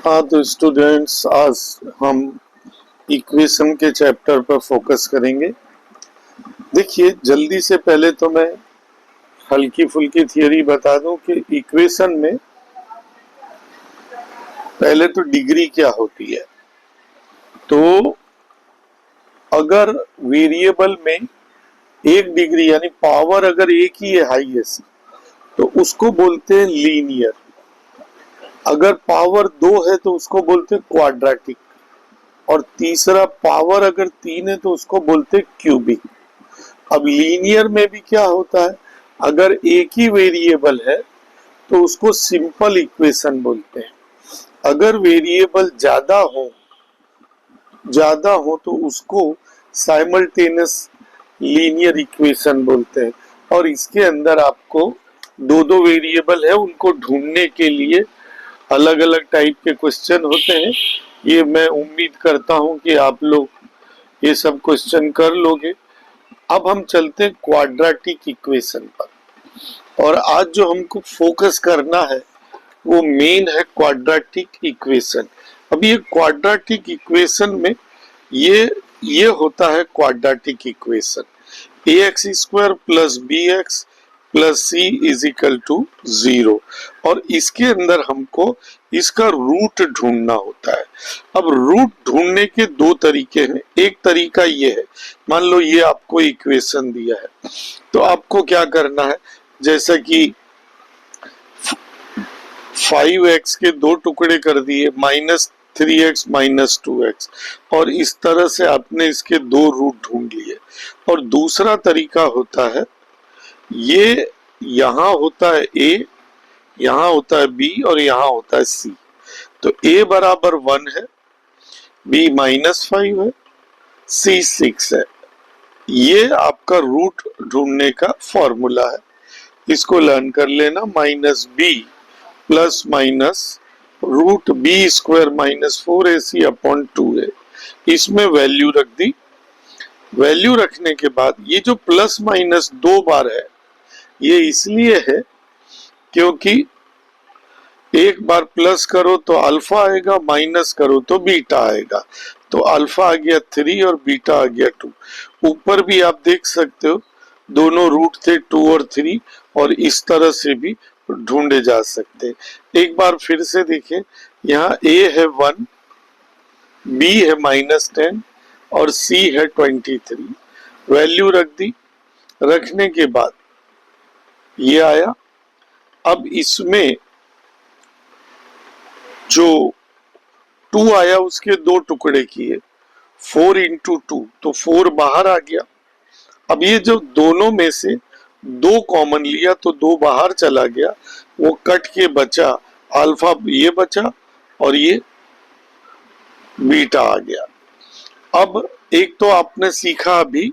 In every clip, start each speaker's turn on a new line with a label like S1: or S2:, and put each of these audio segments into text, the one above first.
S1: हाँ तो स्टूडेंट्स, आज हम इक्वेशन के चैप्टर पर फोकस करेंगे। देखिए, जल्दी से पहले तो मैं हल्की फुल्की थियरी बता दूं कि इक्वेशन में पहले तो डिग्री क्या होती है। तो अगर वेरिएबल में एक डिग्री यानी पावर अगर एक ही है हाईएस्ट, तो उसको बोलते हैं लीनियर। अगर पावर दो है तो उसको बोलते हैं क्वाड्रेटिक, और तीसरा पावर अगर तीन है तो उसको बोलते हैं क्यूबिक। अब लीनियर में भी क्या होता है, अगर एक ही वेरिएबल है तो उसको सिंपल इक्वेशन बोलते हैं। अगर वेरिएबल ज्यादा हो तो उसको साइमल्टेनियस लीनियर इक्वेशन बोलते हैं। और इसके अंदर आपको दो दो वेरिएबल है, उनको ढूंढने के लिए अलग अलग टाइप के क्वेश्चन होते हैं। ये मैं उम्मीद करता हूं कि आप लोग ये सब क्वेश्चन कर लोगे। अब हम चलते हैं क्वाड्रेटिक इक्वेशन पर, और आज जो हमको फोकस करना है वो मेन है क्वाड्रेटिक इक्वेशन। अब ये क्वाड्रेटिक इक्वेशन में ये होता है quadratic equation ax square plus bx plus C is equal to 0, और इसके अंदर हमको इसका रूट ढूंढना होता है। अब रूट ढूंढने के दो तरीके हैं। एक तरीका ये है, मान लो ये आपको इक्वेशन दिया है तो आपको क्या करना है, जैसा कि 5x के दो टुकड़े कर दिए, -3x -2x, और इस तरह से आपने इसके दो रूट ढूंढ लिए। और दूसरा तरीका होता है, ये यहाँ होता है a, यहाँ होता है b और यहाँ होता है c। तो a बराबर 1 है, b -5 है, c 6 है। ये आपका रूट ढूंढने का फॉर्मूला है। इसको लर्न कर लेना, -b plus minus root B square -4ac upon 2a। इसमें वैल्यू रख दी। वैल्यू रखने के बाद ये जो प्लस माइनस दो बार है, ये इसलिए है क्योंकि एक बार प्लस करो तो अल्फा आएगा, माइनस करो तो बीटा आएगा। तो अल्फा आ गया 3 और बीटा आ गया 2। ऊपर भी आप देख सकते हो दोनों रूट थे 2 और 3, और इस तरह से भी ढूंढे जा सकते। एक बार फिर से देखें, यहाँ a है 1, b है -10 और c है 23। वैल्यू रख दी। रखने के बाद ये आया। अब इसमें जो 2 आया उसके दो टुकड़े किए, 4 इंटू 2, तो 4 बाहर आ गया। अब ये जो दोनों में से दो कॉमन लिया तो दो बाहर चला गया, वो कट के बचा अल्फा, ये बचा और ये बीटा आ गया। अब एक तो आपने सीखा अभी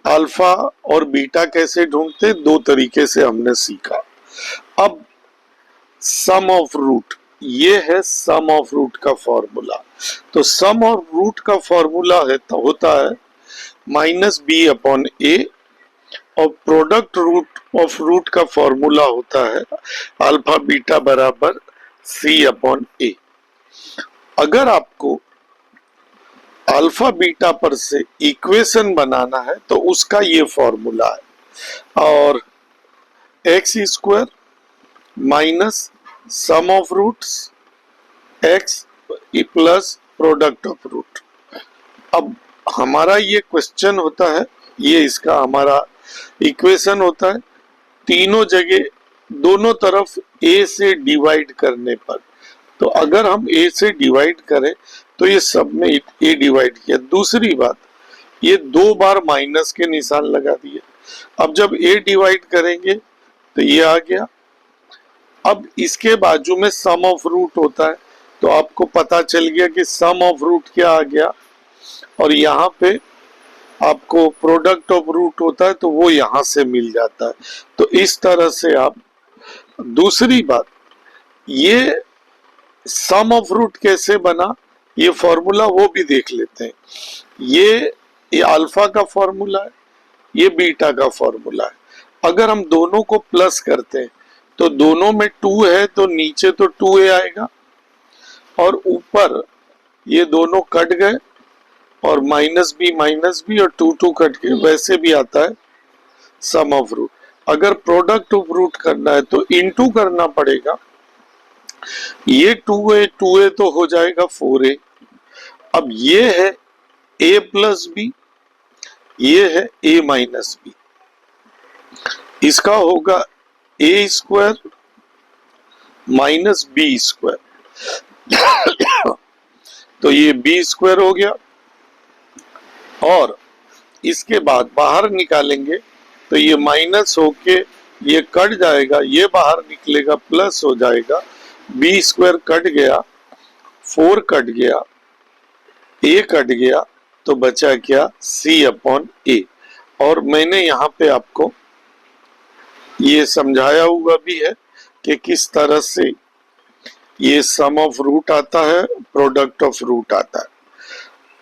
S1: अल्फा और बीटा कैसे ढूंढते, दो तरीके से हमने सीखा। अब सम ऑफ रूट, ये है सम ऑफ रूट का फॉर्मूला। तो सम ऑफ रूट का फॉर्मूला है तो होता है -b अपॉन a, और प्रोडक्ट रूट ऑफ रूट का फॉर्मूला होता है अल्फा बीटा बराबर c अपॉन a। अगर आपको अल्फा बीटा पर से इक्वेशन बनाना है तो उसका ये फॉर्मूला है, और x square minus sum of roots x plus product of root. अब हमारा ये क्वेश्चन होता है, ये इसका हमारा इक्वेशन होता है, तीनों जगह दोनों तरफ a से डिवाइड करने पर। तो अगर हम a से डिवाइड करें तो ये सब में a डिवाइड किया। दूसरी बात, ये दो बार माइनस के निशान लगा दिए। अब जब a डिवाइड करेंगे तो ये आ गया। अब इसके बाजू में सम ऑफ रूट होता है, तो आपको पता चल गया कि सम ऑफ रूट क्या आ गया, और यहाँ पे आपको प्रोडक्ट ऑफ रूट होता है तो वो यहां से मिल जाता है। तो इस तरह से आप, दूसरी बात, ये सम ऑफ रूट कैसे बना, ये फॉर्मूला वो भी देख लेते हैं। ये अल्फा का फॉर्मूला है, ये बीटा का फॉर्मूला है। अगर हम दोनों को प्लस करते हैं तो दोनों में 2 है तो नीचे तो 2a आएगा, और ऊपर ये दोनों कट गए और माइनस बी और टू टू कट के वैसे भी आता है सम ऑफ रूट। अगर प्रोडक्ट ऑफ रूट करना है तो इनटू करना पड़ेगा। ये 2a तो हो जाएगा 4a। अब ये है a प्लस बी, ये है a माइनस बी, इसका होगा a square minus B square. तो ये बी स्क्वायर हो गया और इसके बाद बाहर निकालेंगे तो ये माइनस होके ये कट जाएगा, ये बाहर निकलेगा प्लस हो जाएगा, बी स्क्वायर कट गया, 4 कट गया, ए कट गया, तो बचा क्या सी अपॉन ए। और मैंने यहाँ पे आपको ये समझाया हुआ भी है कि किस तरह से ये सम ऑफ रूट आता है, प्रोडक्ट ऑफ रूट आता है।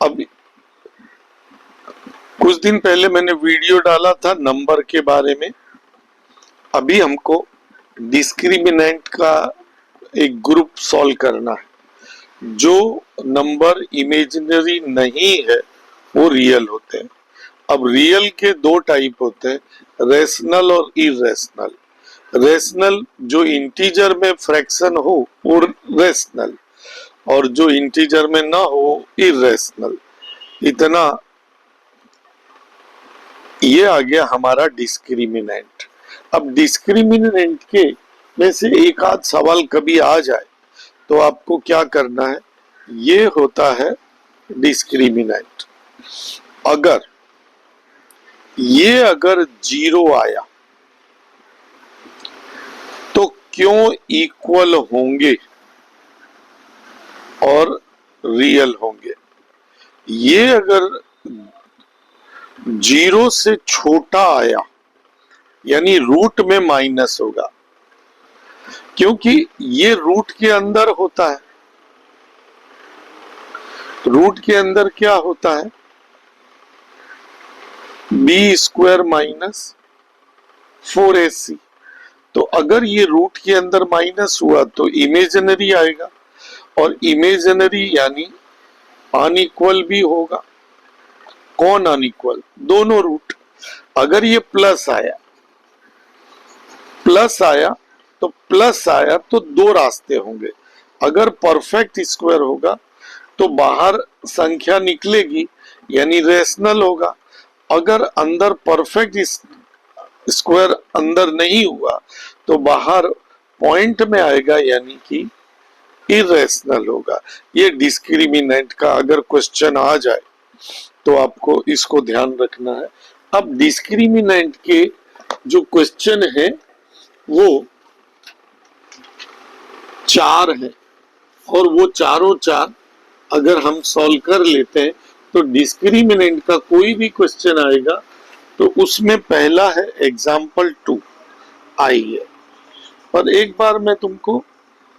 S1: अब कुछ दिन पहले मैंने वीडियो डाला था नंबर के बारे में। अभी हमको डिस्क्रिमिनेंट का एक ग्रुप सॉल्व करना है। जो नंबर इमेजिनरी नहीं है वो रियल होते हैं। अब रियल के दो टाइप होते हैं, रेशनल और इरेशनल। रेशनल जो इंटीजर में फ्रैक्शन हो वो रेशनल, और जो इंटीजर में ना हो इरेशनल। इतना ये आ गया हमारा डिस्क्रिमिनेंट। अब डिस्क्रिमिनेंट के में से एक आध सवाल कभी आ जाए तो आपको क्या करना है, ये होता है डिस्क्रिमिनेंट। अगर जीरो आया तो क्यों इक्वल होंगे और रियल होंगे। ये अगर जीरो से छोटा आया यानी रूट में माइनस होगा, क्योंकि ये रूट के अंदर होता है। रूट के अंदर क्या होता है, बी स्क्वायर माइनस 4ac। तो अगर ये रूट के अंदर माइनस हुआ तो इमेजिनरी आएगा, और इमेजिनरी यानी अनइक्वल भी होगा। कौन अनइक्वल, दोनों रूट। अगर ये प्लस आया तो दो रास्ते होंगे। अगर परफेक्ट स्क्वायर होगा तो बाहर संख्या निकलेगी यानी रेशनल होगा। अगर अंदर परफेक्ट स्क्वायर अंदर नहीं हुआ तो बाहर पॉइंट में आएगा यानी कि इरेशनल होगा। ये डिस्क्रिमिनेंट का अगर क्वेश्चन आ जाए तो आपको इसको ध्यान रखना है। अब डिस्क्रिमिनेंट के जो क्वेश्चन है वो 4 है, और वो चारों चार अगर हम सॉल्व कर लेते हैं तो डिस्क्रिमिनेंट का कोई भी क्वेश्चन आएगा तो उसमें पहला है एग्जाम्पल 2 आई है। और एक बार मैं तुमको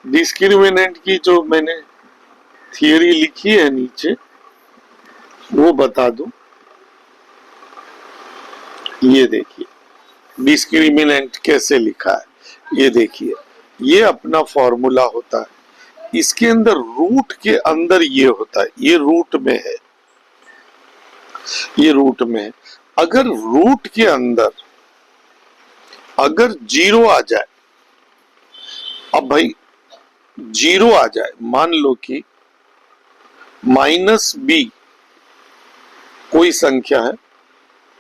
S1: डिस्क्रिमिनेंट की जो मैंने थियरी लिखी है नीचे वो बता दूं। ये देखिए डिस्क्रिमिनेंट कैसे लिखा है, ये देखिए ये अपना फॉर्मूला होता है। इसके अंदर रूट के अंदर ये होता है, ये रूट में है, ये रूट में है। अगर रूट के अंदर अगर जीरो आ जाए, अब भाई जीरो आ जाए, मान लो कि माइनस बी कोई संख्या है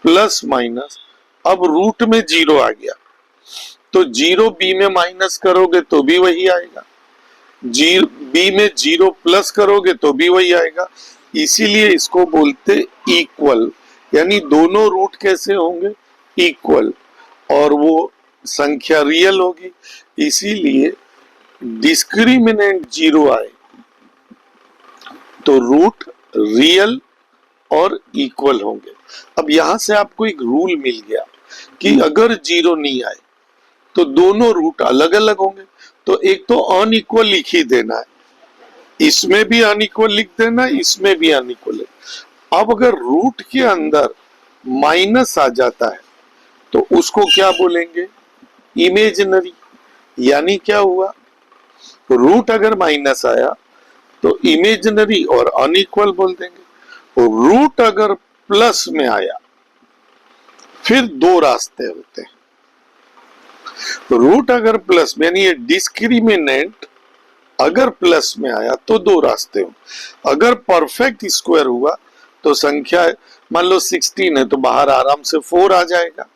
S1: प्लस माइनस, अब रूट में जीरो आ गया तो जीरो बी में माइनस करोगे तो भी वही आएगा, बी में जीरो प्लस करोगे तो भी वही आएगा। इसीलिए इसको बोलते इक्वल, यानी दोनों रूट कैसे होंगे, इक्वल, और वो संख्या रियल होगी। इसीलिए डिस्क्रिमिनेंट जीरो आए तो रूट रियल और इक्वल होंगे। अब यहां से आपको एक रूल मिल गया कि अगर जीरो नहीं आए तो दोनों रूट अलग अलग होंगे। तो एक तो अनइक्वल लिख ही देना है, इसमें भी अनइक्वल लिख देना, इसमें भी अनइक्वल। अब अगर रूट के अंदर माइनस आ जाता है तो उसको क्या बोलेंगे, इमेजिनरी। यानी क्या हुआ, रूट अगर माइनस आया तो इमेजिनरी और अनइक्वल बोल देंगे। रूट अगर प्लस में आया फिर दो रास्ते होते हैं। रूट अगर प्लस में, यानी ये डिस्क्रिमिनेंट अगर प्लस में आया तो दो रास्ते हो। अगर परफेक्ट स्क्वायर हुआ तो संख्या, मान लो 16 है तो बाहर आराम से 4 आ जाएगा,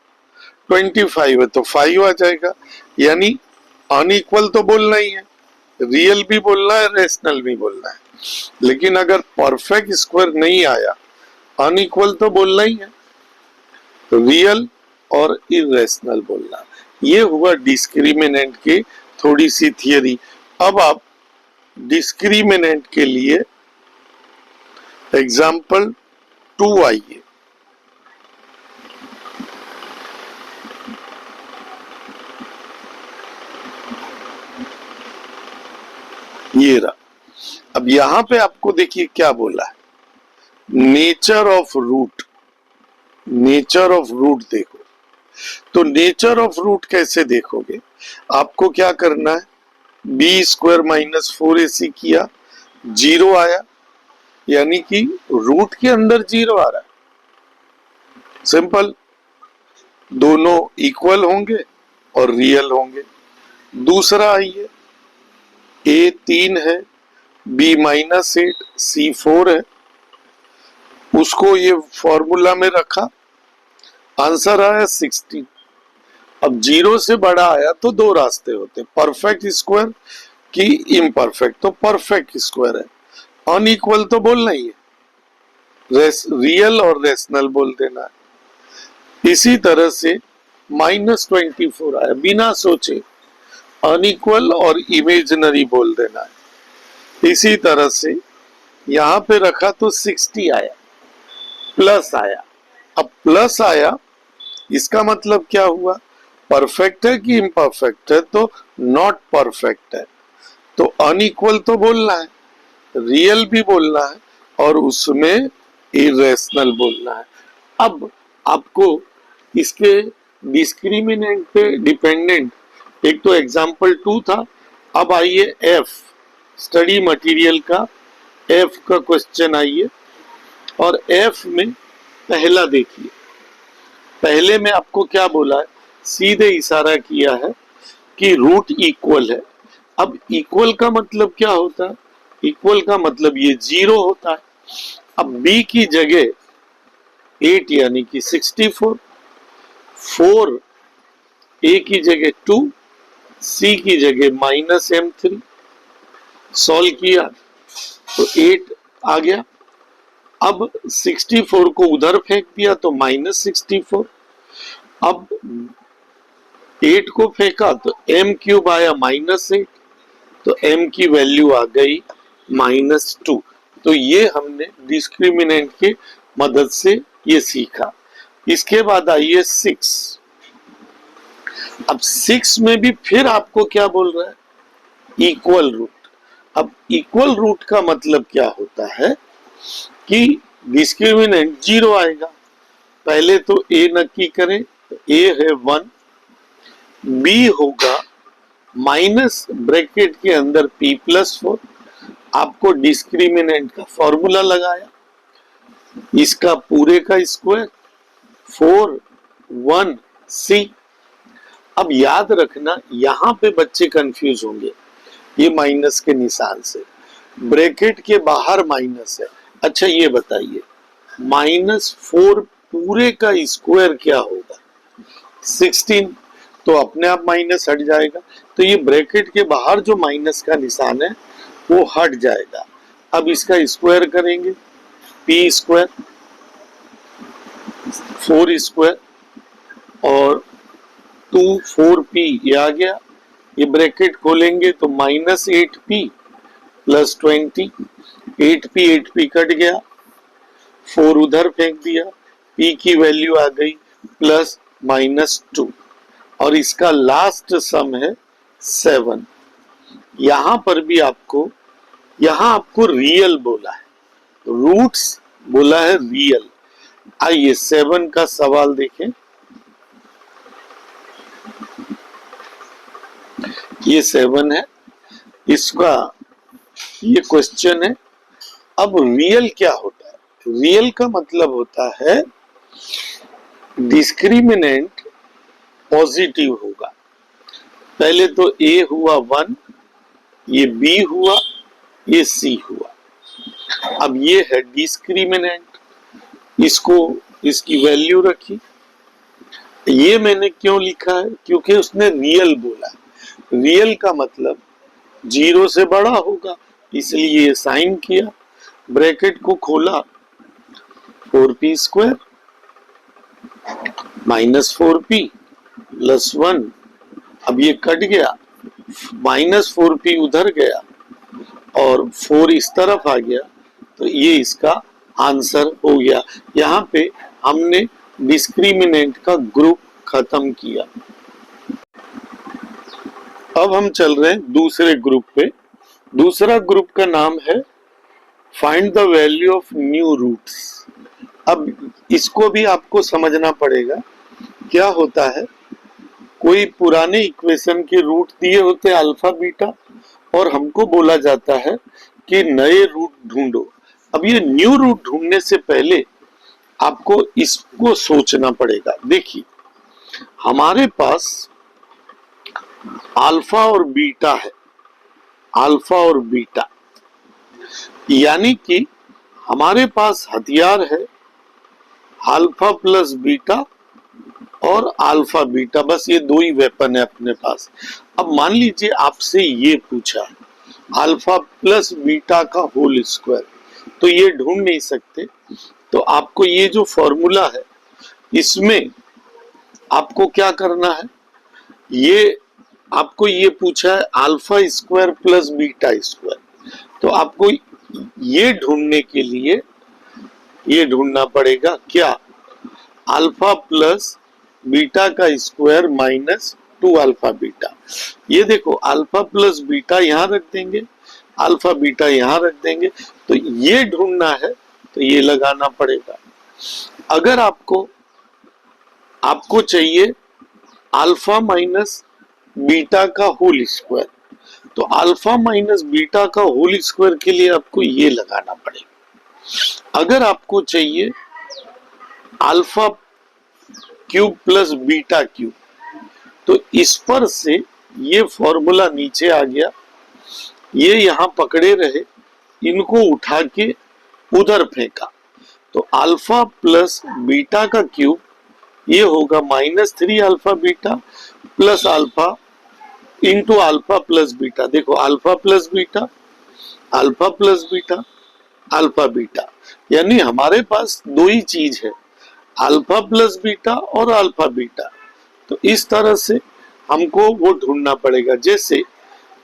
S1: 25 है तो 5 आ जाएगा। यानी अनइक्वल तो बोलना ही है, रियल भी बोलना है, रेशनल भी बोलना है। लेकिन अगर परफेक्ट स्क्वायर नहीं आया, अनइक्वल तो बोलना ही है, रियल और इरेशनल बोलना। ये हुआ डिस्क्रिमिनेंट की थोड़ी सी थियरी। अब आप डिस्क्रिमिनेंट के लिए एग्जाम्पल 2 आइए। ये रहा। अब यहां पे आपको देखिए क्या बोला है, nature of root. Nature of root देखो, तो नेचर ऑफ रूट कैसे देखोगे? आपको क्या करना है, बी स्क्वायर माइनस 4ac किया, 0 आया, यानी कि रूट के अंदर 0 आ रहा है। सिंपल, दोनों इक्वल होंगे और रियल होंगे। दूसरा आइए, ए 3 है, बी -8, सी 4 है, उसको ये फॉर्मूला में रखा, आंसर आया 16। अब 0 से बड़ा आया तो दो रास्ते होते, परफेक्ट स्क्वायर की इम्परफेक्ट। तो परफेक्ट स्क्वायर है, अनइक्वल तो बोलना ही है, रियल और रेशनल बोल देना है। इसी तरह से -24 आया, बिना सोचे अनइक्वल और इमेजिनरी बोल देना है। इसी तरह से यहां पे रखा तो 60 आया, प्लस आया। अब प्लस आया, इसका मतलब क्या हुआ, परफेक्ट है कि इम्परफेक्ट है? तो नॉट परफेक्ट है, तो अनइक्वल तो बोलना है, रियल भी बोलना है और उसमें इरेशनल बोलना है। अब आपको इसके डिस्क्रिमिनेंट पे डिपेंडेंट, एक तो एग्जाम्पल 2 था। अब आइए एफ, स्टडी मटेरियल का एफ का क्वेश्चन आइए, और एफ में पहला देखिए। पहले में आपको क्या बोला है, सीधे इशारा किया है कि रूट इक्वल है। अब इक्वल का मतलब क्या होता है, इक्वल का मतलब ये 0 होता है। अब बी की जगह 8 यानी कि 64, 4 ए की जगह 2, सी की जगह -m3, सॉल्व किया तो 8 आ गया। अब 64 को उधर फेंक दिया तो -64। अब 8 को फेंका तो m³ आया -8, तो m की वैल्यू आ गई -2। तो ये हमने डिस्क्रिमिनेंट की मदद से ये सीखा। इसके बाद आइए 6। अब 6 में भी फिर आपको क्या बोल रहा है, इक्वल रूट। अब इक्वल रूट का मतलब क्या होता है कि डिस्क्रिमिनेंट 0 आएगा। पहले तो ए नक्की करें, तो ए है 1, बी होगा माइनस ब्रैकेट के अंदर p+4। आपको डिस्क्रिमिनेंट का फॉर्मूला लगाया, इसका पूरे का स्क्वायर 4 1 c। अब याद रखना, यहां पे बच्चे कंफ्यूज होंगे, ये माइनस के निशान से, ब्रैकेट के बाहर माइनस है। अच्छा ये बताइए, -4 पूरे का स्क्वायर क्या होगा, 16, तो अपने आप माइनस हट जाएगा। तो ये ब्रैकेट के बाहर जो माइनस का निशान है वो हट जाएगा। अब इसका स्क्वायर करेंगे, p², 4² और 2 4p, ये आ गया। ये ब्रैकेट खोलेंगे तो -8p + 20, 8p कट गया, 4 उधर फेंक दिया, p की वैल्यू आ गई +-2, और इसका लास्ट सम है 7। यहां पर भी आपको, यहां आपको रियल बोला है, रूट्स बोला है रियल। आइए 7 का सवाल देखें। ये 7 है, इसका ये क्वेश्चन है। अब रियल क्या होता है? रियल का मतलब होता है डिस्क्रिमिनेंट पॉजिटिव होगा। पहले तो ए हुआ 1, ये बी हुआ, ये सी हुआ। अब ये है डिस्क्रिमिनेंट, इसको इसकी वैल्यू रखी। ये मैंने क्यों लिखा है? क्योंकि उसने रियल बोला। रियल का मतलब 0 से बड़ा होगा, इसलिए ये साइन किया, ब्रैकेट को खोला, 4p² माइनस 4p प्लस 1। अब ये कट गया, माइनस 4p उधर गया और 4 इस तरफ आ गया, तो ये इसका आंसर हो गया। यहाँ पे हमने डिस्क्रिमिनेंट का ग्रुप खत्म किया। अब हम चल रहे हैं दूसरे ग्रुप पे। दूसरा ग्रुप का नाम है find the value of new roots. अब इसको भी आपको समझना पड़ेगा। क्या होता है, कोई पुराने इक्वेशन के रूट दिए होते अल्फा बीटा, और हमको बोला जाता है कि नए रूट ढूंढो। अब ये न्यू रूट ढूंढने से पहले आपको इसको सोचना पड़ेगा। देखिए, हमारे पास अल्फा और बीटा है, अल्फा और बीटा, यानी कि हमारे पास हथियार है अल्फा प्लस बीटा और अल्फा बीटा, बस ये दो ही वेपन है अपने पास। अब मान लीजिए आपसे ये पूछा अल्फा प्लस बीटा का होल स्क्वायर, तो ये ढूंढ नहीं सकते। तो आपको ये जो फॉर्मूला है, इसमें आपको क्या करना है, ये आपको ये पूछा है alpha square plus beta square, तो आपको ये ढूंढने के लिए ये ढूंढना पड़ेगा क्या, अल्फा प्लस बीटा का स्क्वायर माइनस 2 अल्फा बीटा। ये देखो, अल्फा प्लस बीटा यहां रख देंगे, अल्फा बीटा यहां रख देंगे, तो ये ढूंढना है तो ये लगाना पड़ेगा। अगर आपको चाहिए अल्फा माइनस बीटा का होल स्क्वायर, तो अल्फा माइनस बीटा का होल स्क्वायर के लिए आपको ये लगाना पड़ेगा। अगर आपको चाहिए alpha cube plus beta cube, तो इस पर से ये फॉर्मूला नीचे आ गया, ये यहां पकड़े रहे, इनको उठा के उधर फेंका, तो अल्फा प्लस बीटा का क्यूब ये होगा -3 alpha beta plus alpha into alpha plus beta. देखो, alpha plus beta, alpha plus beta, alpha beta, यानी हमारे पास दो ही चीज है, अल्फा प्लस बीटा और अल्फा बीटा। तो इस तरह से हमको वो ढूंढना पड़ेगा। जैसे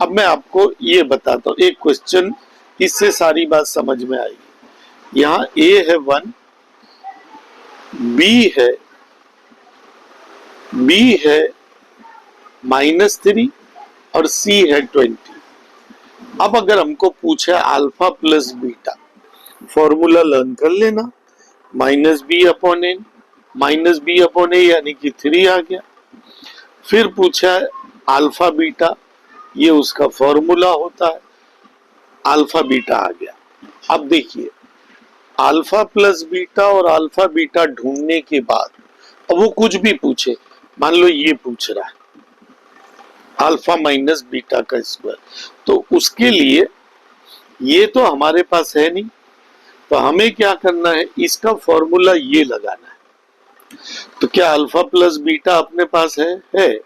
S1: अब मैं आपको ये बताता हूँ एक क्वेश्चन, इससे सारी बात समझ में आएगी। यहाँ ए है 1, बी है -3 और सी है 20। अब अगर हमको पूछा alpha plus beta, formula learn कर लेना, -b/n, -b/a यानी कि 3 आ गया। फिर पूछा है अल्फा बीटा, ये उसका फॉर्मूला होता है, अल्फा बीटा आ गया। अब देखिए, अल्फा प्लस बीटा और अल्फा बीटा ढूंढने के बाद अब वो कुछ भी पूछे, मान लो ये पूछ रहा है अल्फा माइनस बीटा का स्क्वायर, तो उसके लिए ये तो हमारे पास है नहीं, तो हमें क्या करना है, इसका फॉर्मूला ये लगाना है। तो क्या अल्फा प्लस बीटा अपने पास है,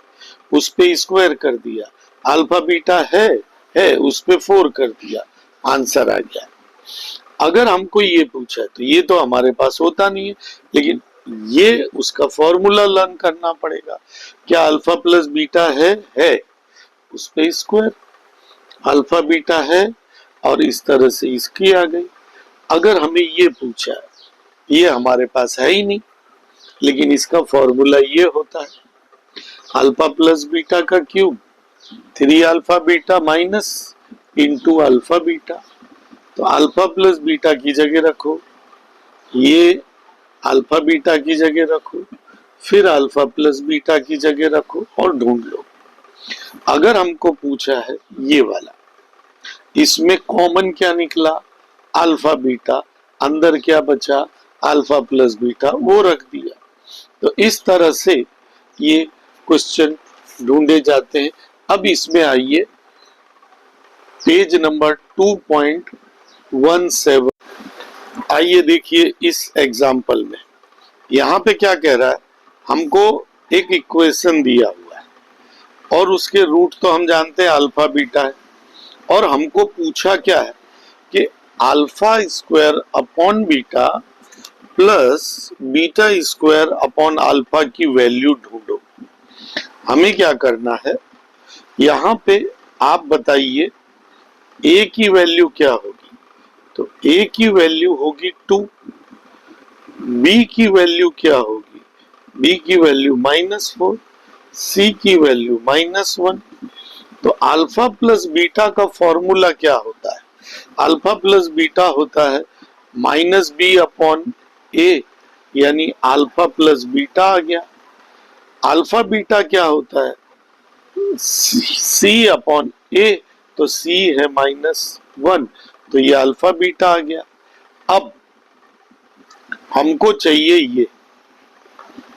S1: उस पे स्क्वायर कर दिया, अल्फा बीटा है उस पे 4 कर दिया, आंसर आ गया। अगर हमको ये पूछा है तो ये तो हमारे पास होता नहीं है, लेकिन ये उसका फॉर्मूला लर्न करना पड़ेगा। क्या अल्फा प्लस बीटा है उस पे स्क्वायर, अल्फा बीटा है और इस तरह से इसकी आ गई। अगर हमें ये पूछा है, ये हमारे पास है ही नहीं, लेकिन इसका फॉर्मूला ये होता है अल्फा प्लस बीटा का cube 3 alpha beta minus into alpha beta. तो अल्फा प्लस बीटा की जगह रखो, ये अल्फा बीटा की जगह रखो, फिर अल्फा प्लस बीटा की जगह रखो और ढूंढ लो। अगर हमको पूछा है ये वाला, इसमें कॉमन क्या निकला, अल्फा बीटा, अंदर क्या बचा, अल्फा प्लस बीटा, वो रख दिया। तो इस तरह से ये क्वेश्चन ढूंढे जाते हैं। अब इसमें आइए पेज नंबर 2.17, आइए देखिए इस एग्जाम्पल में। यहाँ पे क्या कह रहा है, हमको एक इक्वेशन दिया हुआ है और उसके रूट तो हम जानते हैं अल्फा बीटा है, और हमको पूछा क्या है कि alpha square upon beta plus beta square upon alpha की वैल्यू ढूंढो। हमें क्या करना है, यहाँ पे आप बताइए a की वैल्यू क्या होगी। तो a की वैल्यू होगी 2, b की वैल्यू क्या होगी, b की वैल्यू -4, c की वैल्यू -1। तो अल्फा प्लस बीटा का फॉर्मूला क्या होता है, अल्फा प्लस बीटा होता है -b अपॉन a, यानी अल्फा प्लस बीटा आ गया। अल्फा बीटा क्या होता है, c अपॉन a, तो c है -1, तो ये अल्फा बीटा आ गया। अब हमको चाहिए ये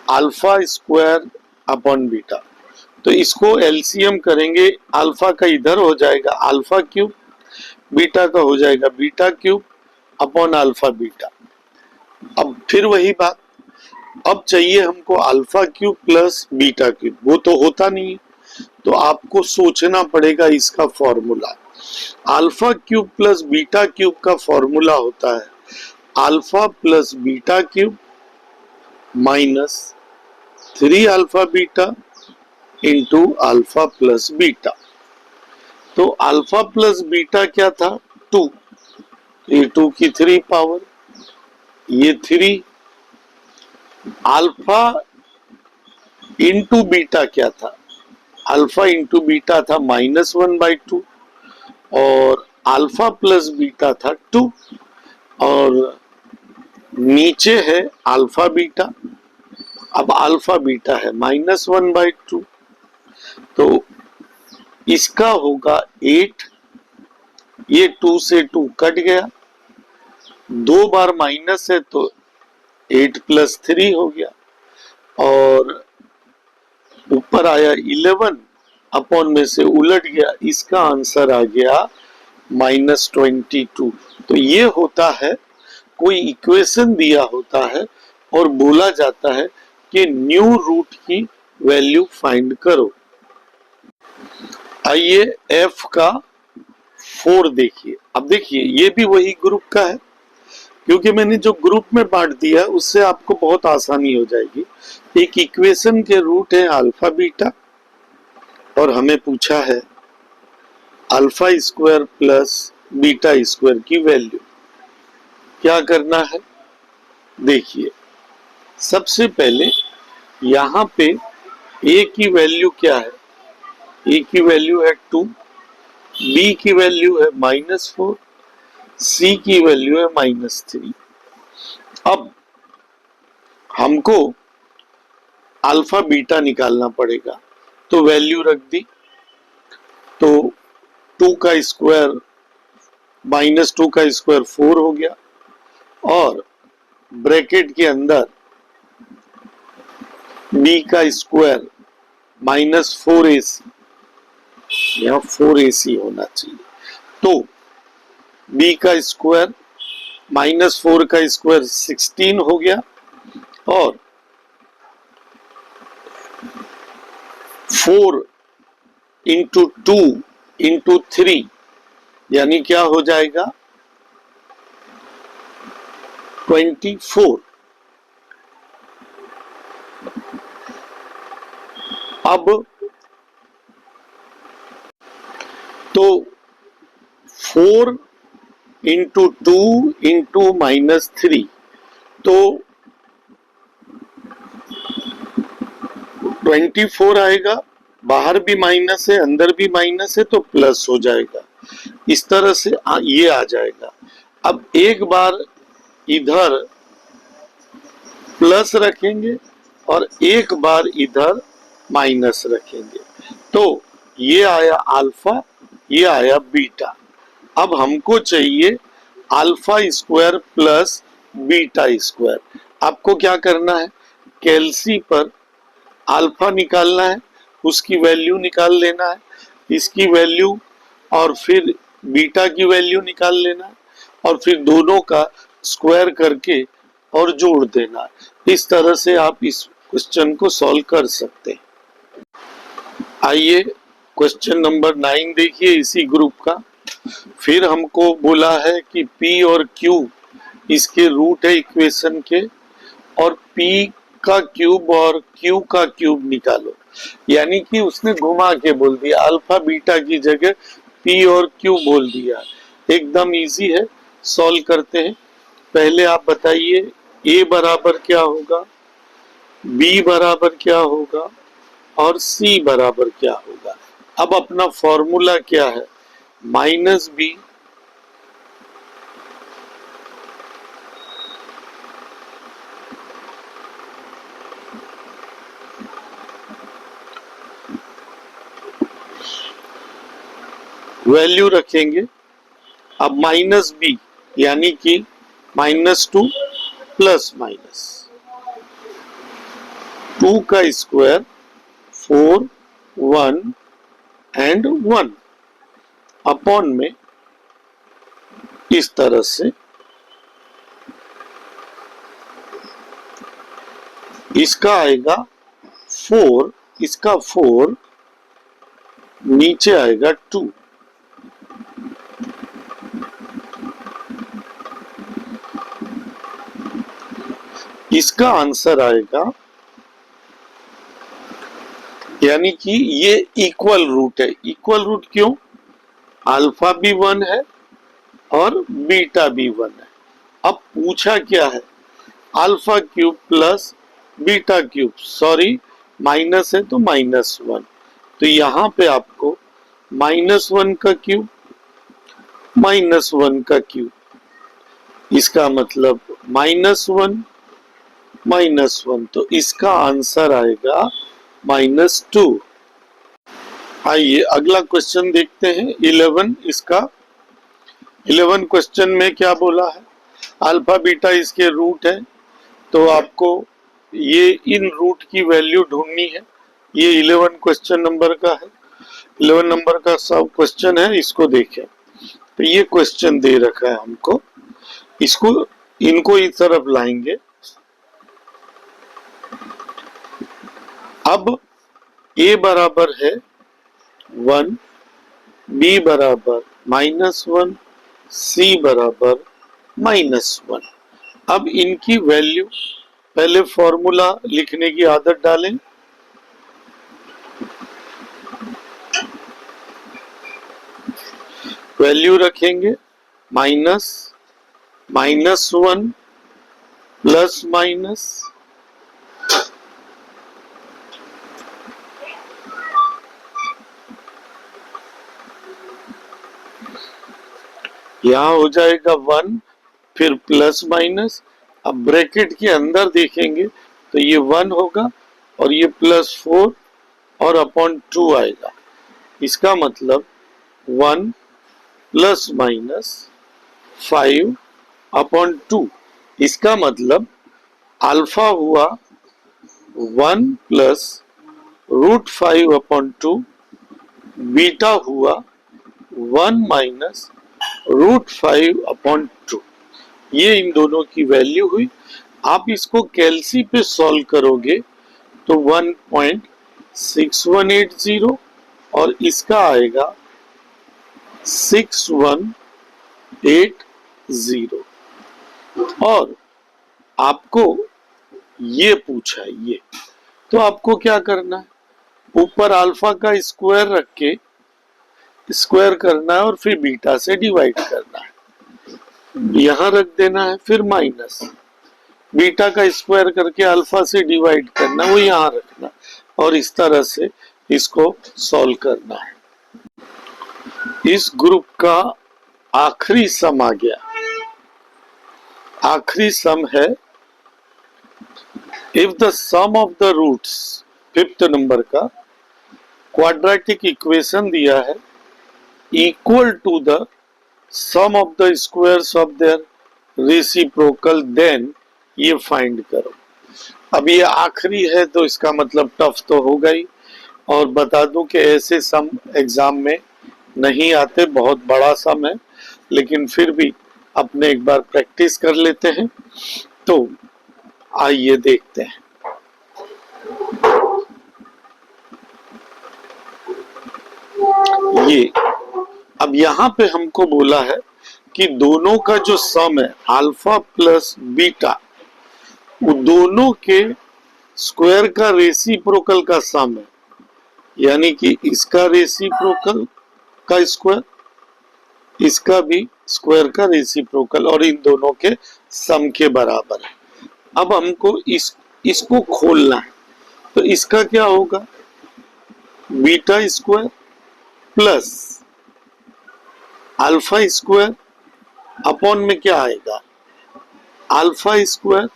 S1: अल्फा स्क्वायर अपॉन बीटा, तो इसको एलसीएम करेंगे, अल्फा का इधर हो जाएगा अल्फा क्यूब, बीटा का हो जाएगा beta cube upon alpha beta. अब फिर वही बात, अब चाहिए हमको alpha cube plus beta cube, वो तो होता नहीं है, तो आपको सोचना पड़ेगा इसका formula. Alpha cube plus beta cube का फॉर्मूला होता है alpha plus beta cube minus 3 alpha beta into alpha plus beta. तो अल्फा प्लस बीटा क्या था, 2, ये 2 की 3 पावर, ये 3, अल्फा इंटू बीटा क्या था, अल्फा इंटू बीटा था -1/2, और अल्फा प्लस बीटा था 2, और नीचे है अल्फा बीटा। अब अल्फा बीटा है -1/2, तो इसका होगा 8, ये 2 से 2 कट गया, 2 बार माइनस है तो 8 + 3 हो गया, और ऊपर आया 11, अपॉन में से उलट गया, इसका आंसर आ गया -22। तो ये होता है, कोई इक्वेशन दिया होता है और बोला जाता है कि न्यू रूट की वैल्यू फाइंड करो। आइए f का 4 देखिए। अब देखिए ये भी वही ग्रुप का है, क्योंकि मैंने जो ग्रुप में बांट दिया उससे आपको बहुत आसानी हो जाएगी। एक इक्वेशन के रूट है अल्फा बीटा, और हमें पूछा है alpha square plus beta square की वैल्यू। क्या करना है, देखिए सबसे पहले यहाँ पे a की वैल्यू क्या है, a की वैल्यू है 2, b की वैल्यू है -4, c की वैल्यू है -3। अब हमको अल्फा बीटा निकालना पड़ेगा, तो वैल्यू रख दी, तो 2 का स्क्वायर -2 का स्क्वायर 4 हो गया, और ब्रैकेट के अंदर b का स्क्वायर -4ac, यहाँ 4ac होना चाहिए, तो b का स्क्वायर -4 का स्क्वायर 16 हो गया, और 4 इंटू 2 इंटू 3 यानी क्या हो जाएगा 24। अब तो 4 इंटू 2 इंटू -3, तो 24 आएगा, बाहर भी माइनस है अंदर भी माइनस है तो प्लस हो जाएगा, इस तरह से ये आ जाएगा। अब एक बार इधर प्लस रखेंगे और एक बार इधर माइनस रखेंगे, तो ये आया अल्फा, ये आया बीटा। अब हमको चाहिए alpha square plus beta square. आपको क्या करना है, कैलसी पर अल्फा निकालना है, उसकी वैल्यू निकाल लेना है, इसकी वैल्यू और फिर बीटा की वैल्यू निकाल लेना है, और फिर दोनों का स्क्वायर करके और जोड़ देना है। इस तरह से आप इस क्वेश्चन को सॉल्व कर सकते हैं। आइए क्वेश्चन नंबर 9 देखिए इसी ग्रुप का। फिर हमको बोला है कि P और Q इसके रूट है इक्वेशन के, और P का क्यूब और Q का क्यूब निकालो। यानी कि उसने घुमा के बोल दिया, अल्फा बीटा की जगह P और Q बोल दिया। एकदम इजी है, सॉल्व करते हैं। पहले आप बताइए A बराबर क्या होगा, B बराबर क्या होगा और C बराबर क्या होगा। अब अपना फॉर्मूला क्या है, -b वैल्यू रखेंगे। अब -b यानी कि -2 प्लस माइनस 2 का स्क्वायर 4 1 एंड 1 अपॉन में इस तरह से इसका आएगा 4, इसका 4 नीचे आएगा 2। इसका आंसर आएगा, यानी कि ये इक्वल रूट है। इक्वल रूट क्यों, अल्फा भी 1 है और बीटा भी 1 है। अब पूछा क्या है, alpha cube plus beta cube, sorry minus है तो -1, तो यहां पे आपको -1 का क्यूब -1 का क्यूब, इसका मतलब -1 -1, तो इसका आंसर आएगा -2। आइए अगला क्वेश्चन देखते हैं 11। इसका 11 क्वेश्चन में क्या बोला है, अल्फा बीटा इसके रूट है, तो आपको ये इन रूट की वैल्यू ढूंढनी है। ये 11 क्वेश्चन नंबर का है, 11 नंबर का सब क्वेश्चन है, इसको देखें। तो ये क्वेश्चन दे रखा है हमको, इसको इनको इस तरफ लाएंगे। अब a बराबर है 1, b बराबर -1, c बराबर -1। अब इनकी वैल्यू, पहले फॉर्मूला लिखने की आदत डालें। वैल्यू रखेंगे -1 प्लस माइनस यहां हो जाएगा 1, फिर प्लस माइनस। अब ब्रैकेट के अंदर देखेंगे तो ये 1 होगा और ये +4 और अपॉन 2 आएगा। इसका मतलब 1 प्लस माइनस 5 अपॉन 2। इसका मतलब अल्फा हुआ 1 प्लस √5 अपॉन 2, बीटा हुआ 1 माइनस √5 अपॉन 2। ये इन दोनों की वैल्यू हुई। आप इसको कैलसी पे सॉल्व करोगे तो 1.6180 और इसका आएगा 6180। और आपको ये पूछा है ये, तो आपको क्या करना है, ऊपर अल्फा का स्क्वायर रख के स्क्वायर करना है और फिर बीटा से डिवाइड करना है। यहां रख देना है, फिर माइनस बीटा का स्क्वायर करके अल्फा से डिवाइड करना, वो यहां रखना, और इस तरह से इसको सॉल्व करना है। इस ग्रुप का आखिरी सम आ गया। आखिरी सम है, if the sum of the roots, 5th number का क्वाड्रेटिक इक्वेशन दिया है, equal to the sum of the squares of their reciprocal, then ये फाइंड करो। अब ये आखिरी है तो इसका मतलब टफ तो होगा ही, और बता दूं कि ऐसे सम एग्जाम में नहीं आते, बहुत बड़ा सम है, लेकिन फिर भी अपने एक बार प्रैक्टिस कर लेते हैं। तो आइए देखते हैं। ये अब यहाँ पे हमको बोला है कि दोनों का जो सम है अल्फा प्लस बीटा, वो दोनों के स्क्वायर का रेसिप्रोकल का सम है, यानी कि इसका रेसिप्रोकल का स्क्वायर, इसका भी स्क्वायर का रेसिप्रोकल, और इन दोनों के सम के बराबर है। अब हमको इसको खोलना है, तो इसका क्या होगा, beta square plus alpha square upon में क्या आएगा, अल्फा स्क्वायर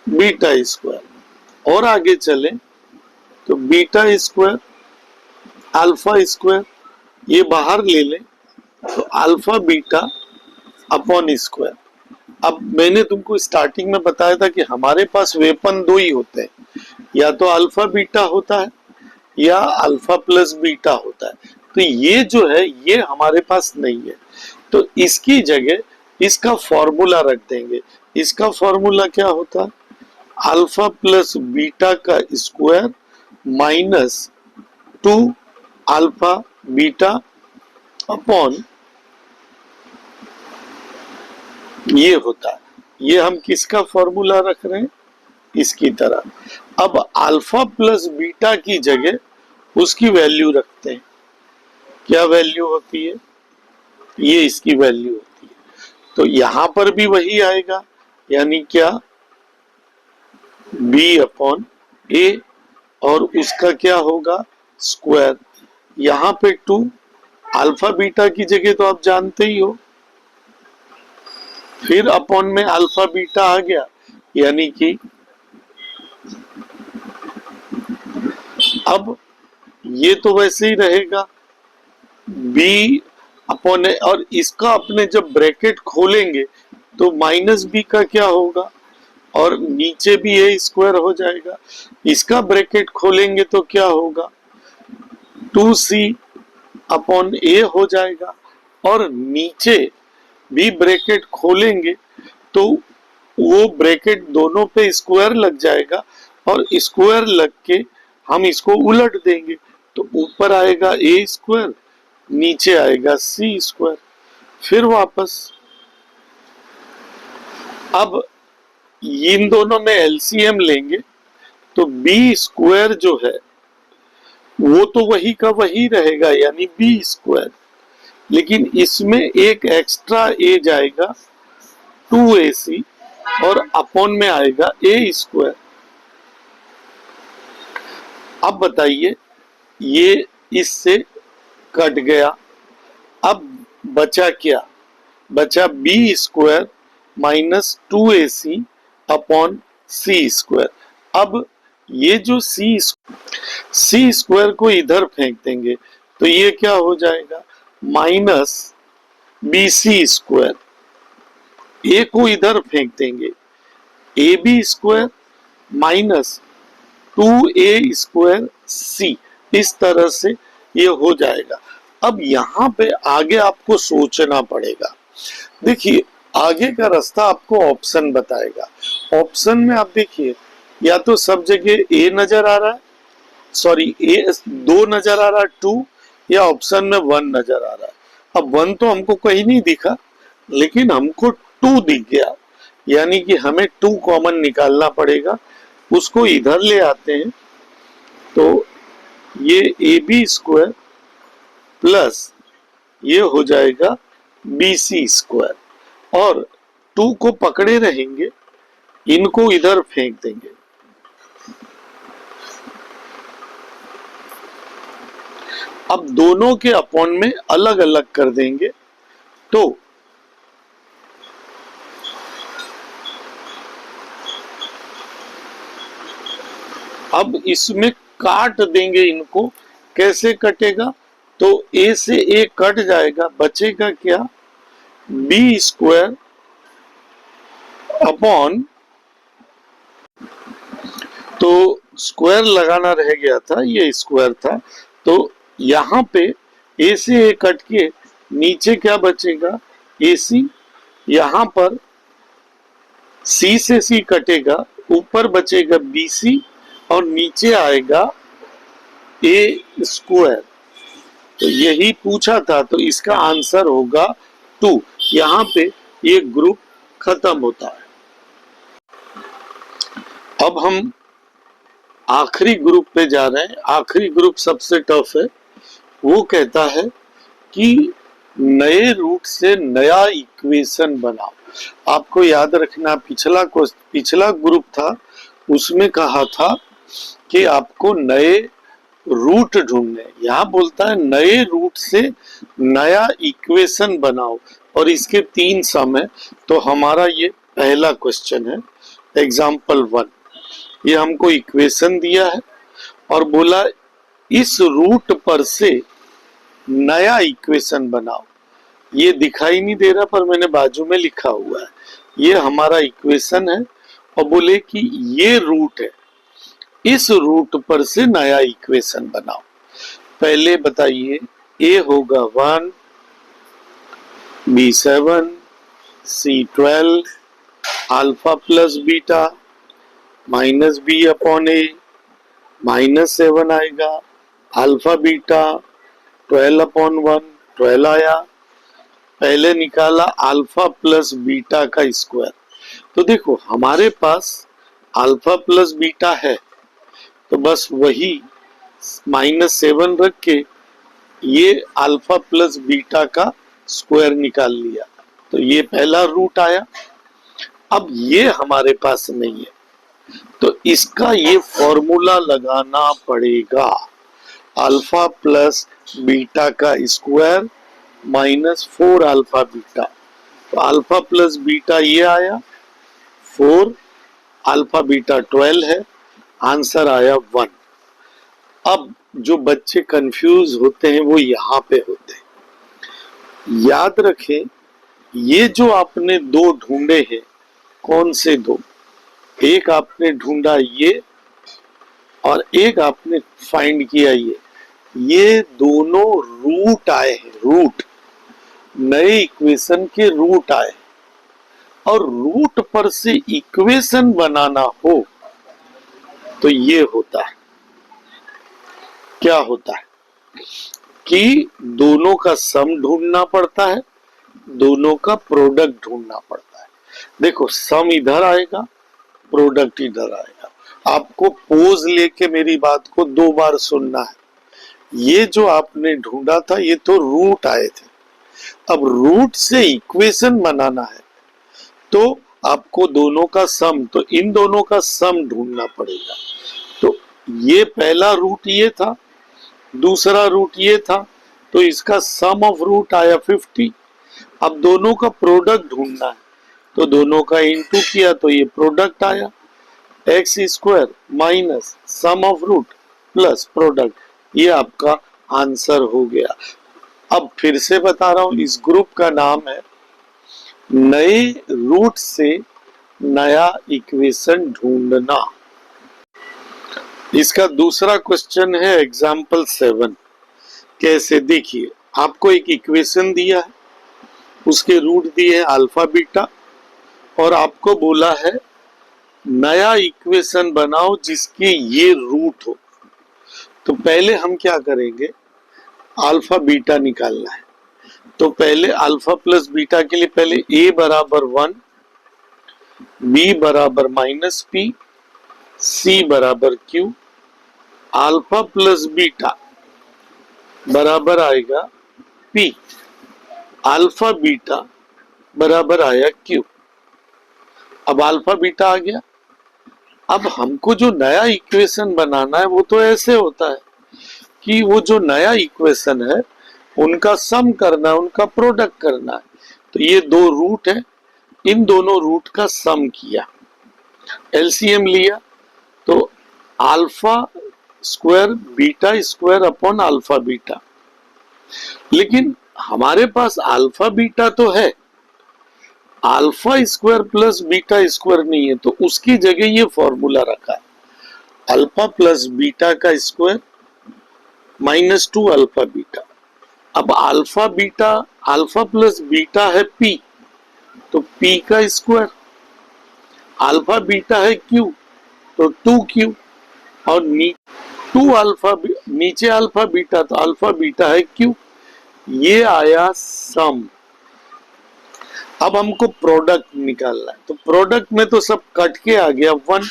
S1: बीटा स्क्वायर, और आगे चले तो बीटा स्क्वायर अल्फा स्क्वायर, ये बाहर ले लें तो अल्फा बीटा अपॉन स्क्वायर। अब मैंने तुमको स्टार्टिंग में बताया था कि हमारे पास वेपन दो ही होते हैं, या तो अल्फा बीटा होता है या अल्फा प्लस बीटा होता है। तो ये जो है ये हमारे पास नहीं है, तो इसकी जगह इसका फॉर्मूला रख देंगे। इसका फॉर्मूला क्या होता है, अल्फा प्लस बीटा का square minus 2 alpha beta upon ये होता है। ये हम किसका फॉर्मूला रख रहे हैं, इसकी तरह। अब अल्फा प्लस बीटा की जगह उसकी वैल्यू रखते हैं। क्या वैल्यू होती है, ये इसकी वैल्यू होती है। तो यहां पर भी वही आएगा, यानी क्या, b अपॉन ए, और उसका क्या होगा, स्क्वायर। यहां पे 2 अल्फा बीटा की जगह तो आप जानते ही हो, फिर अपॉन में अल्फा बीटा आ गया, यानी कि अब ये तो वैसे ही रहेगा b अपॉन ए, और इसका अपने जब ब्रैकेट खोलेंगे तो माइनस बी का क्या होगा, और नीचे भी ए स्क्वायर हो जाएगा। इसका ब्रैकेट खोलेंगे तो क्या होगा, 2c अपॉन ए हो जाएगा, और नीचे भी ब्रैकेट खोलेंगे तो वो ब्रैकेट दोनों पे स्क्वायर लग जाएगा, और स्क्वायर लग के हम इसको उलट देंगे तो ऊपर आएगा ए स्क्वायर, नीचे आएगा सी स्क्वायर, फिर वापस। अब इन दोनों में एलसीएम लेंगे तो बी स्क्वायर जो है वो तो वही का वही रहेगा, यानी बी स्क्वायर, लेकिन इसमें एक एक्स्ट्रा ए जाएगा 2ac, और अपॉन में आएगा ए स्क्वायर। अब बताइए, ये इससे कट गया, अब बचा क्या, बचा B square minus 2ac upon C square. अब ये जो सी स्क्वायर को इधर फेंक देंगे तो ये क्या हो जाएगा, minus B C square. A को इधर फेंक देंगे, A B square minus 2a square C, इस तरह से ये हो जाएगा। अब यहाँ पे आगे आपको सोचना पड़ेगा। देखिए, आगे का रास्ता आपको ऑप्शन बताएगा। ऑप्शन में आप देखिए, या तो सब जगह ए नजर आ रहा है, सॉरी ए 2 नजर आ रहा है 2, या ऑप्शन में 1 नजर आ रहा है। अब 1 तो हमको कहीं नहीं दिखा, लेकिन हमको 2 दिख गया, यानी कि हमें 2 कॉमन निकालना पड़ेगा। उसको इधर ले आते हैं तो ये ए बी स्क्वायर प्लस ये हो जाएगा बी सी स्क्वायर, और 2 को पकड़े रहेंगे, इनको इधर फेंक देंगे। अब दोनों के अपॉन में अलग अलग कर देंगे, तो अब इसमें काट देंगे इनको। कैसे कटेगा, तो ए से ए कट जाएगा, बचेगा क्या, बी स्क्वायर अपॉन, तो स्क्वायर लगाना रह गया था, ये स्क्वायर था, तो यहां पे ए से ए कट के नीचे क्या बचेगा, ए सी, यहां पर सी से सी कटेगा, ऊपर बचेगा बी सी और नीचे आएगा ए स्क्वायर। तो यही पूछा था, तो इसका आंसर होगा 2। यहां पे ये ग्रुप खत्म होता है। अब हम आखिरी ग्रुप पे जा रहे हैं। आखिरी ग्रुप सबसे टफ है। वो कहता है कि नए रूट से नया इक्वेशन बनाओ। आपको याद रखना, पिछला ग्रुप था, उसमें कहा था कि आपको नए रूट ढूंढने, यहां बोलता है नए रूट से नया इक्वेशन बनाओ और इसके 3 सम है। तो हमारा ये पहला क्वेश्चन है, एग्जाम्पल 1। ये हमको इक्वेशन दिया है और बोला इस रूट पर से नया इक्वेशन बनाओ। ये दिखाई नहीं दे रहा पर मैंने बाजू में लिखा हुआ है, ये हमारा इक्वेशन है और बोले कि ये रूट है, इस रूट पर से नया इक्वेशन बनाओ। पहले बताइए, ए होगा 1, B 7, C 12, alpha plus beta minus B upon A, -7 आएगा, अल्फा बीटा 12 अपॉन 1, 12 आया। पहले निकाला अल्फा प्लस बीटा का स्क्वायर। तो देखो हमारे पास अल्फा प्लस बीटा है, तो बस वही -7 रख के ये अल्फा प्लस बीटा का स्क्वायर निकाल लिया। तो ये पहला रूट आया। अब ये हमारे पास नहीं है, तो इसका ये फॉर्मूला लगाना पड़ेगा, अल्फा प्लस बीटा का स्क्वायर -4 अल्फा बीटा। तो अल्फा प्लस बीटा ये आया 4, अल्फा बीटा 12 है, आंसर आया 1। अब जो बच्चे कंफ्यूज होते हैं वो यहाँ पे होते हैं। याद रखें, ये जो आपने 2 ढूंढे हैं, कौन से 2, एक आपने ढूंढा ये और एक आपने फाइंड किया ये दोनों रूट आए हैं, रूट, नए इक्वेशन के रूट आए। और रूट पर से इक्वेशन बनाना हो तो ये होता है, क्या होता है कि दोनों का सम ढूंढना पड़ता है, दोनों का प्रोडक्ट ढूंढना पड़ता है। देखो सम इधर आएगा, प्रोडक्ट इधर आएगा। आपको पोज लेके मेरी बात को 2 बार सुनना है। ये जो आपने ढूंढा था ये तो रूट आए थे, अब रूट से इक्वेशन बनाना है तो आपको दोनों का सम, तो इन दोनों का सम ढूंढना पड़ेगा। तो ये पहला रूट ये था, दूसरा रूट ये था, तो इसका सम ऑफ रूट आया 50। अब दोनों का प्रोडक्ट ढूंढना है, तो दोनों का इनटू किया तो ये प्रोडक्ट आया, X square minus sum of root plus product, ये आपका आंसर हो गया। अब फिर से बता रहा हूं, इस ग्रुप का नाम है नए रूट से नया इक्वेशन ढूंढना। इसका दूसरा क्वेश्चन है एग्जाम्पल 7। कैसे, देखिए आपको एक इक्वेशन दिया है, उसके रूट दिए हैं अल्फा बीटा और आपको बोला है नया इक्वेशन बनाओ जिसके ये रूट हो। तो पहले हम क्या करेंगे, अल्फा बीटा निकालना है। तो पहले अल्फा प्लस बीटा के लिए पहले a बराबर 1, b बराबर -p, c बराबर q, अल्फा प्लस बीटा बराबर आएगा p, अल्फा बीटा बराबर आया q। अब अल्फा बीटा आ गया। अब हमको जो नया इक्वेशन बनाना है वो तो ऐसे होता है कि वो जो नया इक्वेशन है उनका सम करना है, उनका प्रोडक्ट करना है। तो ये 2 रूट है, इन दोनों रूट का सम किया, एलसीएम लिया, तो alpha square beta square upon alpha beta, लेकिन हमारे पास अल्फा बीटा तो है, alpha square plus beta square नहीं है, तो उसकी जगह ये फॉर्मूला रखा है, अल्फा प्लस बीटा का स्क्वायर माइनस 2 अल्फा बीटा। अब alpha beta, alpha plus beta है पी, तो पी का स्क्वायर, अल्फा बीटा है क्यू, तो 2q, और टू अल्फा, नीचे अल्फा बीटा, तो अल्फा बीटा है क्यू। ये आया सम। अब हमको प्रोडक्ट निकालना है, तो प्रोडक्ट में तो सब कट के आ गया 1।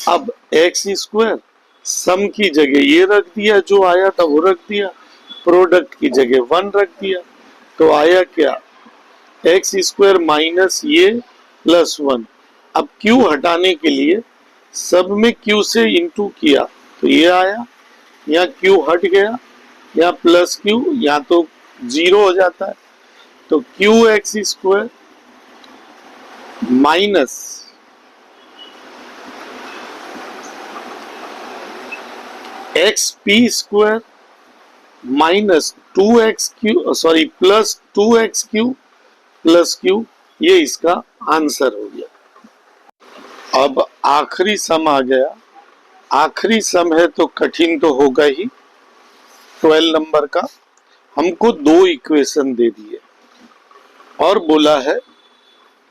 S1: अब एक्स स्क्वायर सम की जगह ये रख दिया, जो आया था वो रख दिया, प्रोडक्ट की जगह 1 रख दिया, तो आया क्या, एक्स स्क्वायर माइनस ये प्लस 1। अब क्यू हटाने के लिए सब में क्यू से इंटू किया, तो ये आया, यहाँ क्यू हट गया, यहाँ प्लस क्यू, यहाँ तो 0 हो जाता है, तो Q x square minus x P square minus 2x Q, sorry plus 2x Q plus Q, ये इसका आंसर हो गया। अब आखिरी सम आ गया। आखिरी सम है तो कठिन तो होगा ही, 12 नंबर का। हमको दो इक्वेशन दे दिए और बोला है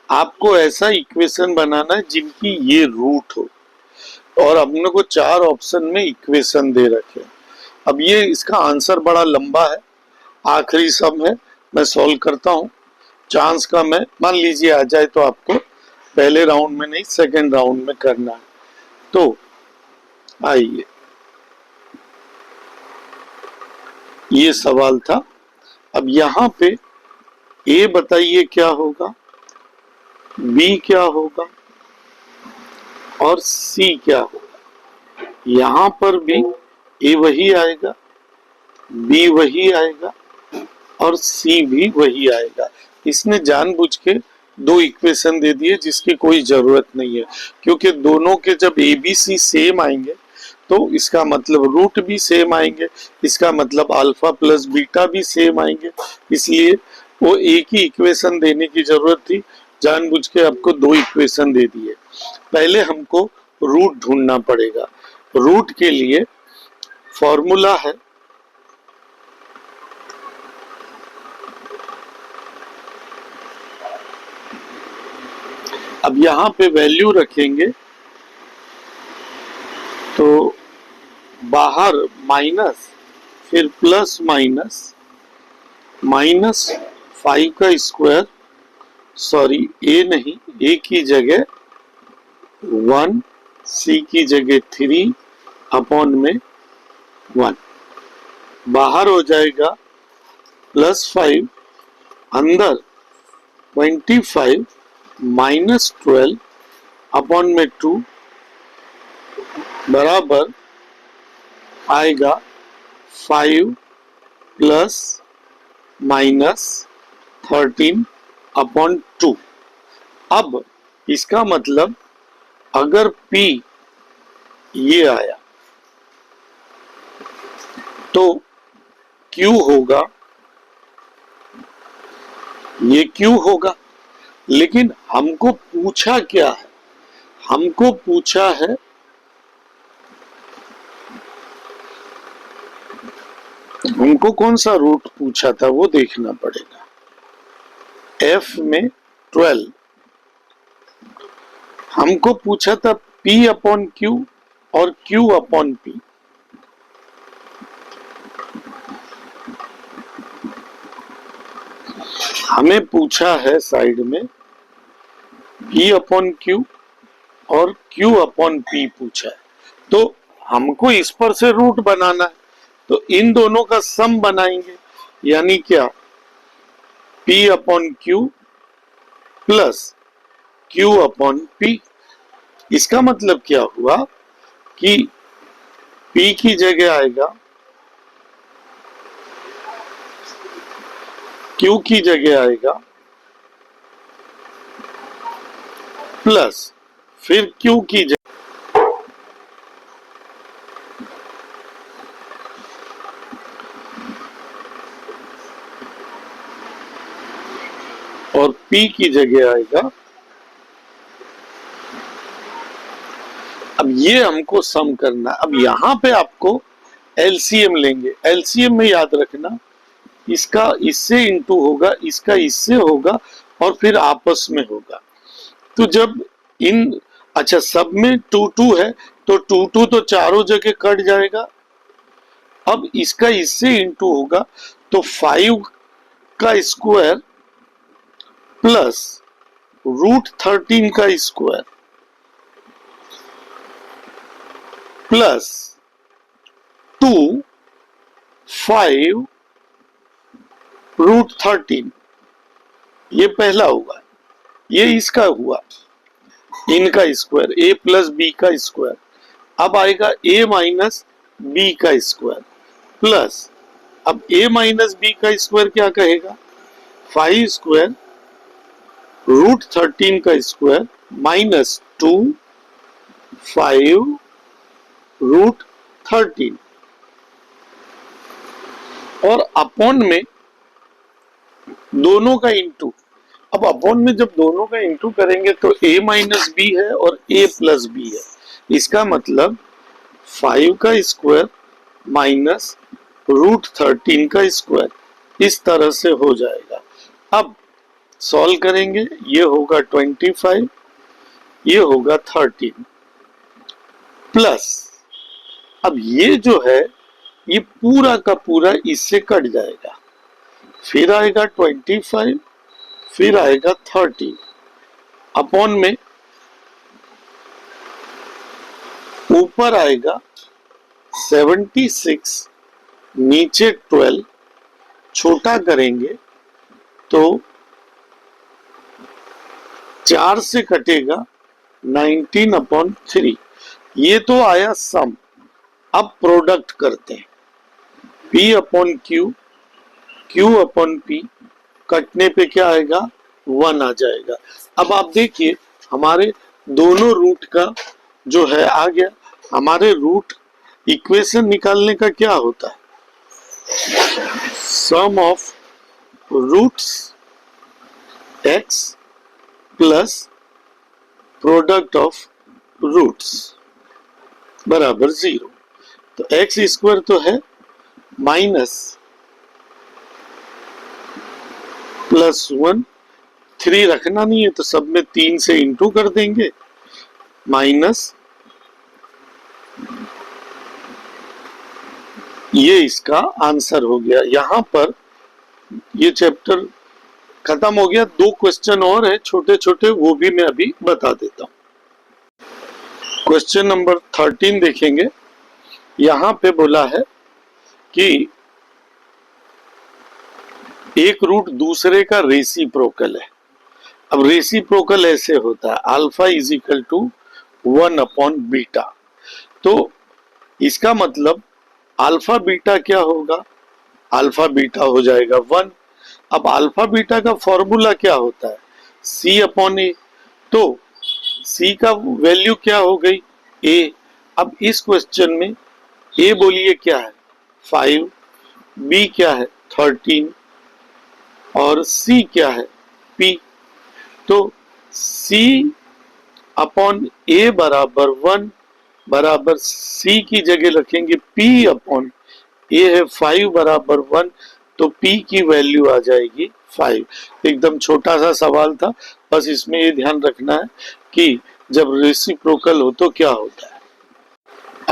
S1: आपको ऐसा इक्वेशन बनाना है जिनकी ये रूट हो, और हमने को 4 ऑप्शन में इक्वेशन दे रखे। अब ये इसका आंसर बड़ा लंबा है, आखिरी सम है, मैं सॉल्व करता हूँ। चांस कम है, मान लीजिए आ जाए तो आपको पहले राउंड में नहीं सेकंड राउंड में करना है। तो आइए, ये सवाल था। अब यहाँ पे ए बताइए क्या होगा, बी क्या होगा और सी क्या होगा। यहाँ पर भी ए वही आएगा, बी वही आएगा और सी भी वही आएगा। इसने जानबूझ के दो इक्वेशन दे दिए जिसकी कोई जरूरत नहीं है, क्योंकि दोनों के जब ए बी सी सेम आएंगे तो इसका मतलब रूट भी सेम आएंगे, इसका मतलब अल्फा प्लस बीटा भी सेम आएंगे, इसलिए वो एक ही इक्वेशन देने की जरूरत थी। जानबूझ के आपको दो इक्वेशन दे दिए। पहले हमको रूट ढूंढना पड़ेगा। रूट के लिए फॉर्मूला है अब यहां पे वैल्यू रखेंगे तो बाहर माइनस, फिर प्लस माइनस, -5 का स्क्वायर, सॉरी ए नहीं, ए की जगह 1, सी की जगह 3 अपॉन में 1, बाहर हो जाएगा +5, अंदर 25 -12 अपॉन में 2 बराबर आएगा 5 प्लस माइनस 13 अपॉन 2। अब इसका मतलब अगर P ये आया तो Q होगा, ये Q होगा। लेकिन हमको पूछा क्या है, हमको पूछा है हमको कौन सा रूट पूछा था वो देखना पड़ेगा। F में 12 हमको पूछा था P अपॉन Q और Q अपॉन P। हमें पूछा है साइड में P अपॉन Q और Q अपॉन P पूछा है, तो हमको इस पर से रूट बनाना है, तो इन दोनों का सम बनाएंगे, यानी क्या, P upon Q plus Q upon P। इसका मतलब क्या हुआ कि P की जगह आएगा, Q की जगह आएगा प्लस, फिर Q की जगह P की जगह आएगा, अब ये हमको सम करना। अब यहां पे आपको एलसीएम लेंगे। एलसीएम में याद रखना, इसका इससे इंटू होगा, इसका इससे होगा, और फिर आपस में होगा। तो जब इन, अच्छा सब में टू टू है, तो टू टू तो चारों जगह कट जाएगा। अब इसका इससे इंटू होगा, तो 5 का स्क्वायर प्लस √13 का स्क्वायर प्लस 2 5 √13, ये पहला हुआ, ये इसका हुआ, इनका स्क्वायर, a प्लस बी का स्क्वायर। अब आएगा a माइनस बी का स्क्वायर प्लस, अब a माइनस बी का स्क्वायर क्या कहेगा, 5 स्क्वायर √13 का स्क्वायर माइनस 2 5 √13, और अपॉन में दोनों का इंटू। अब अपॉन में जब दोनों का इंटू करेंगे तो a माइनस बी है और a प्लस बी है, इसका मतलब 5 का स्क्वायर माइनस √13 का स्क्वायर, इस तरह से हो जाएगा। अब सॉल्व करेंगे, ये होगा 25, ये होगा 13 प्लस, अब ये जो है ये पूरा का पूरा इससे कट जाएगा, फिर आएगा 25, फिर आएगा 13, अपॉन में ऊपर आएगा 76, नीचे 12, छोटा करेंगे तो 4 से कटेगा 19/3, ये तो आया सम। अब प्रोडक्ट करते हैं, P upon Q, Q upon P, कटने पे क्या आएगा, 1 आ जाएगा। अब आप देखिए हमारे दोनों रूट का जो है आ गया। हमारे रूट इक्वेशन निकालने का क्या होता है, sum of roots x plus product of roots बराबर 0। तो x स्क्वायर तो है माइनस प्लस 1, 3 रखना नहीं है तो सब में 3 से इंटू कर देंगे, माइनस, ये इसका आंसर हो गया। यहां पर ये चैप्टर खत्म हो गया। 2 क्वेश्चन और है छोटे छोटे, वो भी मैं अभी बता देता हूं। क्वेश्चन नंबर 13 देखेंगे। यहां पे बोला है कि एक रूट दूसरे का रेसिप्रोकल है। अब रेसिप्रोकल ऐसे होता है, अल्फा इज इक्वल टू 1/बीटा। तो इसका मतलब अल्फा बीटा क्या होगा, अल्फा बीटा हो जाएगा 1। अब अल्फा बीटा का फॉर्मूला क्या होता है, C/A। तो C का वैल्यू क्या हो गई, A। अब इस क्वेश्चन में A बोलिए क्या है 5, B क्या है 13, और C क्या है P। तो C/A बराबर 1 बराबर C की जगह रखेंगे P/A है 5 बराबर 1, तो P की वैल्यू आ जाएगी 5। एकदम छोटा सा सवाल था, बस इसमें ये ध्यान रखना है कि जब रेसिप्रोकल हो तो क्या होता है।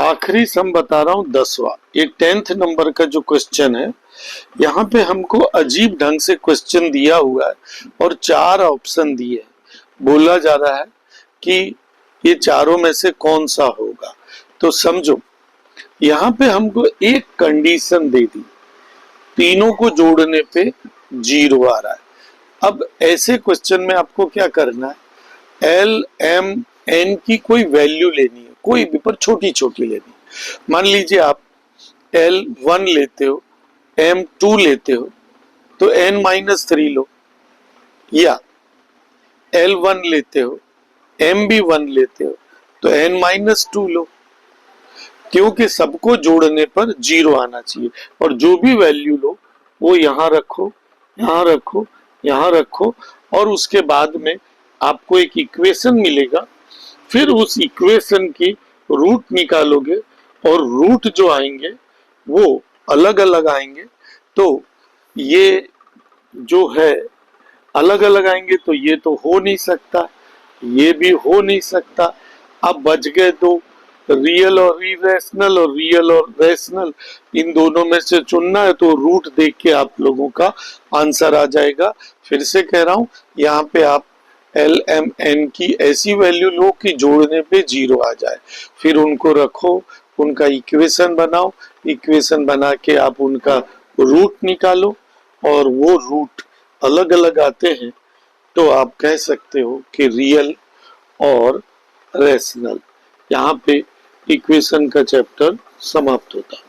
S1: आखिरी सम बता रहा हूं 10वां, ये 10th नंबर का जो क्वेश्चन है। यहाँ पे हमको अजीब ढंग से क्वेश्चन दिया हुआ है और 4 ऑप्शन दिए। बोला जा रहा है कि ये चारों में से कौन सा होगा। तो समझो यहाँ पे हमको एक कंडीशन दे दी, तीनों को जोड़ने पे 0 आ रहा है। अब ऐसे क्वेश्चन में आपको क्या करना है, L, M, N की कोई वैल्यू लेनी है, कोई भी पर छोटी छोटी लेनी है। मान लीजिए आप L1 लेते हो, M2 लेते हो तो N-3 लो, या L1 लेते हो, MB1 लेते हो तो N-2 लो, क्योंकि सबको जोड़ने पर 0 आना चाहिए। और जो भी वैल्यू लो वो यहां रखो, यहां रखो, यहां रखो, और उसके बाद में आपको एक इक्वेशन मिलेगा, फिर उस इक्वेशन की रूट निकालोगे और रूट जो आएंगे वो अलग अलग आएंगे। तो ये जो है अलग अलग आएंगे, तो ये तो हो नहीं सकता, ये भी हो नहीं सकता। अब बच गए दो, रियल और इरेशनल, और रियल और रैशनल, इन दोनों में से चुनना है, तो रूट देख के आप लोगों का आंसर आ जाएगा। फिर से कह रहा हूं, यहाँ पे आप एल एम एन की ऐसी वैल्यू लो कि जोड़ने पे जीरो आ जाए, फिर उनको रखो, उनका इक्वेशन बनाओ, इक्वेशन बना के आप उनका रूट निकालो, और वो रूट अलग अलग आते हैं, तो आप कह सकते हो कि रियल और रैशनल। यहाँ पे इक्वेशन का चैप्टर समाप्त होता है।